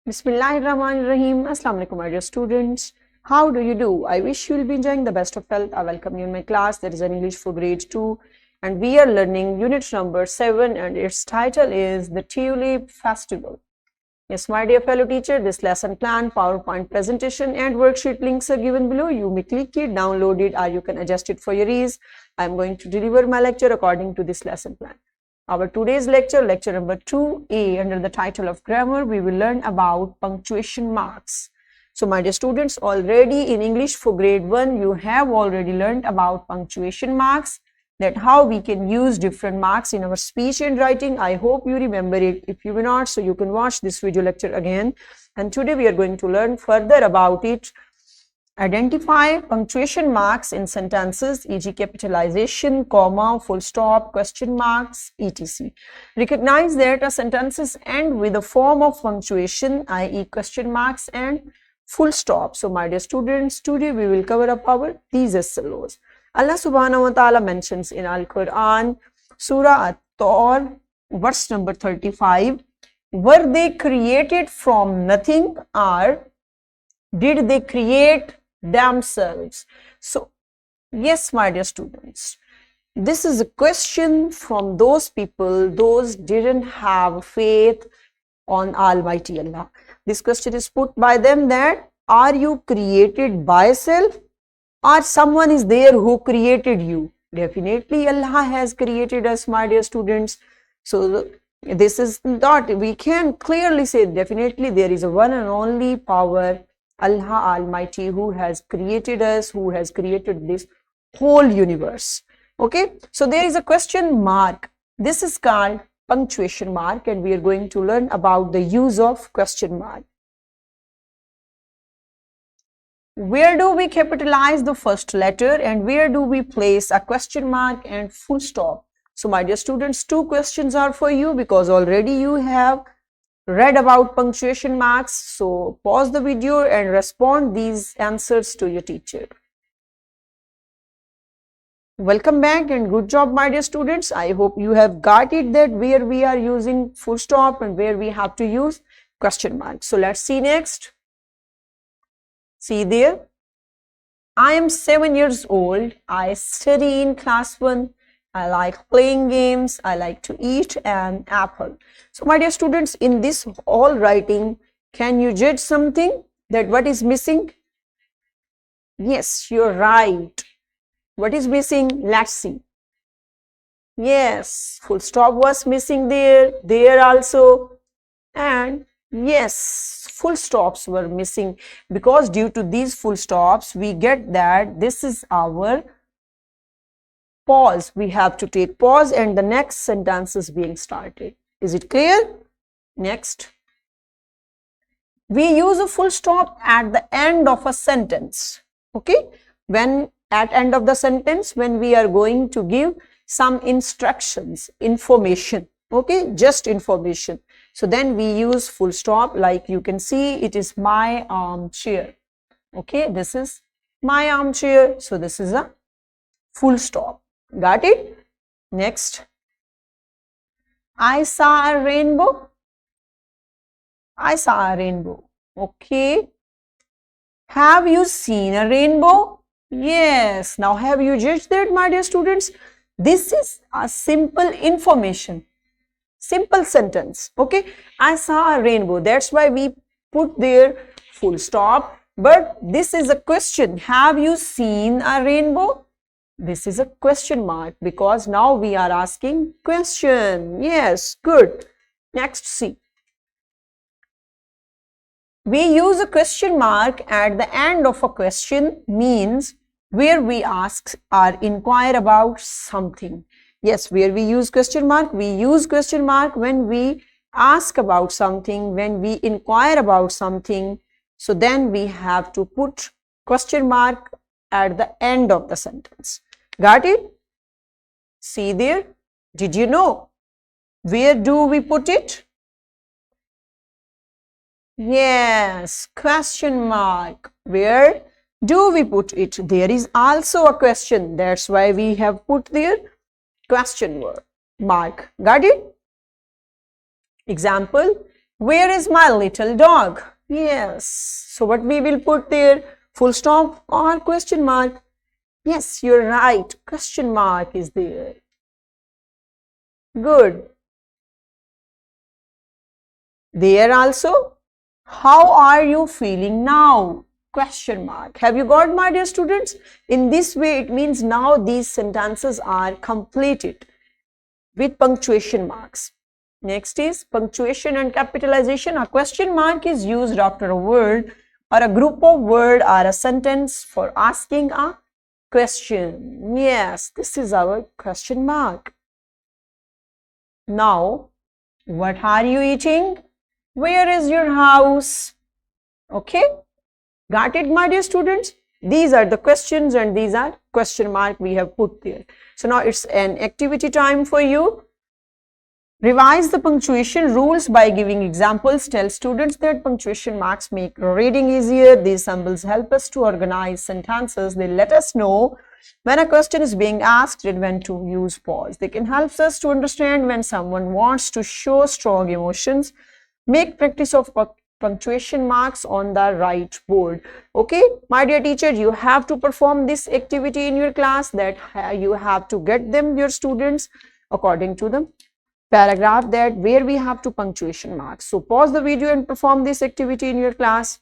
Bismillahirrahmanirrahim. Assalamu alaikum, my dear students. How do you do? I wish you will be enjoying the best of health. I welcome you in my class. That is an English for grade 2, and we are learning unit number 7, and its title is the Tulip Festival. Yes, my dear fellow teacher, this lesson plan, PowerPoint presentation and worksheet links are given below. You may click it, download it, or you can adjust it for your ease. I am going to deliver my lecture according to this lesson plan. Our today's lecture, lecture number 2A, under the title of Grammar, we will learn about punctuation marks. So, my dear students, already in English for grade 1, you have already learned about punctuation marks, that how we can use different marks in our speech and writing. I hope you remember it. If you will not, so you can watch this video lecture again. And today we are going to learn further about it. Identify punctuation marks in sentences, e.g. capitalization, comma, full stop, question marks, etc. Recognize that sentences end with a form of punctuation, i.e. question marks and full stop. So, my dear students, today we will cover up these as follows. Allah subhanahu wa ta'ala mentions in Al-Quran, Surah At-Tur, verse number 35, were they created from nothing or did they create themselves? So, yes, my dear students, this is a question from those people, those didn't have faith on Almighty Allah. This question is put by them that, are you created by self? Or someone is there who created you? Definitely Allah has created us, my dear students. So this is not, we can clearly say definitely there is a one and only power, Allah Almighty, who has created us, who has created this whole universe. Okay, so there is a question mark. This is called punctuation mark, and we are going to learn about the use of question mark. Where do we capitalize the first letter and where do we place a question mark and full stop? So, my dear students, two questions are for you because already you have read about punctuation marks. So, pause the video and respond these answers to your teacher. Welcome back and good job, my dear students. I hope you have got it that where we are using full stop and where we have to use question mark. So, let's see next. See there, I am 7 years old. I study in class 1. I like playing games. I like to eat an apple. So, my dear students, in this all writing, can you judge something that what is missing? Yes, you're right. What is missing? Let's see. Yes, full stop was missing there also, and yes, full stops were missing, because due to these full stops, we get that this is our pause. We have to take pause and the next sentence is being started. Is it clear? Next. We use a full stop at the end of a sentence. Okay. When at end of the sentence, when we are going to give some instructions, information. Okay. Just information. So then we use full stop, like you can see it is my armchair. Okay, this is my armchair. So this is a full stop. Got it? Next. I saw a rainbow. I saw a rainbow. Okay. Have you seen a rainbow? Yes. Now have you judged that, my dear students? This is a simple information. Simple sentence. Okay, I saw a rainbow. That's why we put there full stop. But this is a question. Have you seen a rainbow? This is a question mark because now we are asking question. Yes, good. Next, see. We use a question mark at the end of a question, means where we ask or inquire about something. Yes, where we use question mark when we ask about something, when we inquire about something. So then we have to put question mark at the end of the sentence. Got it? See there. Did you know? Where do we put it? Yes, question mark. Where do we put it? There is also a question. That's why we have put there question mark. Got it? Example, Where is my little dog? Yes. So what we will put there? Full stop or question mark? Yes, you're right. Question mark is there. Good. There also. How are you feeling now? Question mark. Have you got, my dear students? In this way, it means now these sentences are completed with punctuation marks. Next is punctuation and capitalization. A question mark is used after a word or a group of word or a sentence for asking a question. Yes, this is our question mark. Now, what are you eating? Where is your house? Okay, got it, my dear students? These are the questions and these are question mark we have put there. So now it's an activity time for you. Revise the punctuation rules by giving examples. Tell students that punctuation marks make reading easier. These symbols help us to organize sentences. They let us know when a question is being asked and when to use pause. They can help us to understand when someone wants to show strong emotions. Make practice of punctuation marks on the right board. Okay, my dear teacher, you have to perform this activity in your class, that you have to get them, your students, according to the paragraph that where we have to punctuation marks. So pause the video and perform this activity in your class.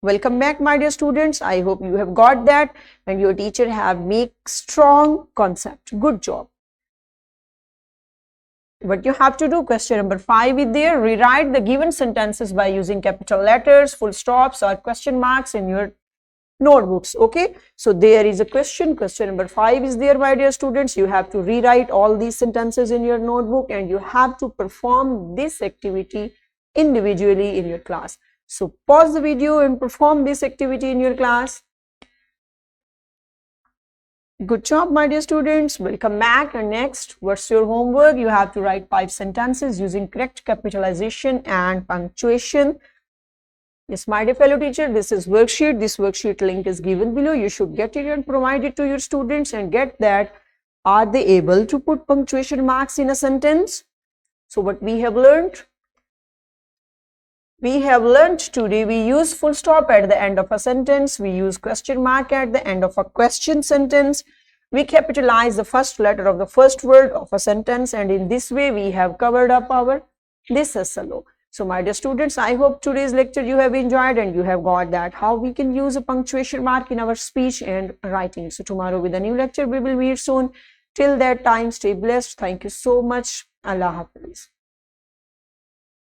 Welcome back, my dear students. I hope you have got that and your teacher have make strong concept. Good job. What you have to do, question number 5 is there. Rewrite the given sentences by using capital letters, full stops or question marks in your notebooks. Okay, so there is a question number 5 is there, my dear students. You have to rewrite all these sentences in your notebook and you have to perform this activity individually in your class. So pause the video and perform this activity in your class. Good job, my dear students. Welcome back. And next, what's your homework? You have to write 5 sentences using correct capitalization and punctuation. Yes, my dear fellow teacher, this is worksheet. This worksheet link is given below. You should get it and provide it to your students and get that. Are they able to put punctuation marks in a sentence? So what we have learned? We have learned today we use full stop at the end of a sentence. We use question mark at the end of a question sentence. We capitalize the first letter of the first word of a sentence, and in this way we have covered up our this SLO. So my dear students, I hope today's lecture you have enjoyed and you have got that how we can use a punctuation mark in our speech and writing. So tomorrow with a new lecture we will meet soon. Till that time, stay blessed. Thank you so much. Allah Hafiz.